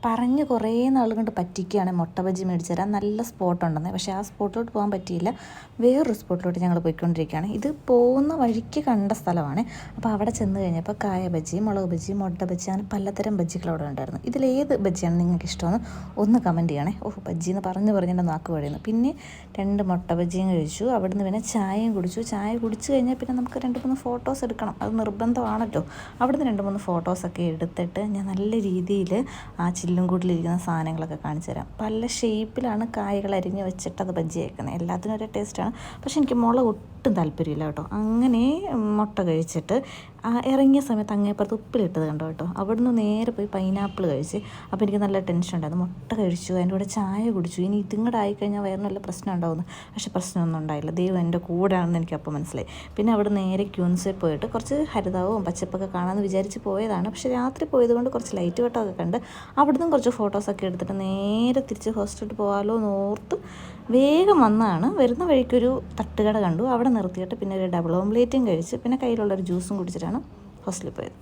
പറഞ്ഞ് കുറേ നാൾ കൊണ്ട് പറ്റിക്കുകയാണ് മുട്ട ബജി മേടിച്ച് തരാൻ നല്ല സ്പോട്ട് ഉണ്ടെന്ന്. പക്ഷേ ആ സ്പോട്ടിലോട്ട് പോകാൻ പറ്റിയില്ല. വേറൊരു സ്പോട്ടിലോട്ട് ഞങ്ങൾ പോയിക്കൊണ്ടിരിക്കുകയാണ്. ഇത് പോകുന്ന വഴിക്ക് കണ്ട സ്ഥലമാണ്. അപ്പോൾ അവിടെ ചെന്ന് കഴിഞ്ഞപ്പോൾ കായ ബജി, മുളക് ബജി, മുട്ട ബജി, അങ്ങനെ പലതരം ബജികൾ അവിടെ ഉണ്ടായിരുന്നു. ഇതിലേത് ബജിയാണ് നിങ്ങൾക്ക് ഇഷ്ടമെന്ന് ഒന്ന് കമൻറ്റ് ചെയ്യണേ. ബജി എന്ന് പറഞ്ഞിട്ട് നാക്ക് വഴിയുന്നു. പിന്നെ 2 മുട്ട ബജിയും കഴിച്ചു. അവിടുന്ന് പിന്നെ ചായയും കുടിച്ചു. ചായ കുടിച്ച് കഴിഞ്ഞാൽ പിന്നെ നമുക്ക് 2-3 ഫോട്ടോസ് എടുക്കണം, അത് നിർബന്ധമാണല്ലോ. അവിടുന്ന് 2-3 ഫോട്ടോസൊക്കെ എടുത്തിട്ട് ഞാൻ നല്ല രീതിയിൽ ആ ചില്ലും കൂട്ടിലിരിക്കുന്ന സാധനങ്ങളൊക്കെ കാണിച്ചു തരാം. പല ഷേപ്പിലാണ് കായകൾ അരിഞ്ഞ് വെച്ചിട്ട് അത് ബജ്ജി വയ്ക്കുന്നത്. എല്ലാത്തിനും ഒരേ ടേസ്റ്റാണ്. പക്ഷെ എനിക്ക് മുളക് ഒട്ടും താല്പര്യമില്ല കേട്ടോ. അങ്ങനെ മുട്ട കഴിച്ചിട്ട് ഇറങ്ങിയ സമയത്ത് അങ്ങേപ്പുറത്ത് ഉപ്പിലിട്ടത് കണ്ടോ കേട്ടോ. അവിടുന്ന് നേരെ പോയി പൈനാപ്പിൾ കഴിച്ച്. അപ്പോൾ എനിക്ക് നല്ല ടെൻഷൻ ഉണ്ടായിരുന്നു. മുട്ട കഴിച്ചു, അതിൻ്റെ കൂടെ ചായ കുടിച്ചു. ഇനി ഇതും കൂടെ ആയിക്കഴിഞ്ഞാൽ വയറിന് വല്ല പ്രശ്നം ഉണ്ടാവുന്നു. പക്ഷേ പ്രശ്നമൊന്നും ഉണ്ടായില്ല. ദൈവം എൻ്റെ കൂടെയാണെന്ന് എനിക്കപ്പോൾ മനസ്സിലായി. പിന്നെ അവിടെ നേരെ ക്യൂൻസിൽ പോയിട്ട് കുറച്ച് ഹരിതാവും പച്ചപ്പൊക്കെ കാണാമെന്ന് വിചാരിച്ച് പോയതാണ്. പക്ഷേ രാത്രി പോയതുകൊണ്ട് കുറച്ച് ലൈറ്റ് വെട്ടമൊക്കെ കണ്ട് അവിടുന്ന് കുറച്ച് ഫോട്ടോസൊക്കെ എടുത്തിട്ട് നേരെ തിരിച്ച് ഹോസ്റ്റലിൽ പോകാമല്ലോ എന്ന് ഓർത്ത് വേഗം വന്നതാണ്. വരുന്ന വഴിക്കൊരു തട്ടുകട കണ്ടു. അവിടെ നിർത്തിയിട്ട് പിന്നെ ഒരു ഡബിൾ ഓംലേറ്റും കഴിച്ച് പിന്നെ കയ്യിലുള്ളൊരു ജ്യൂസും കുടിച്ചിട്ടാണ് ഹോസ്റ്റലിൽ പോയത്.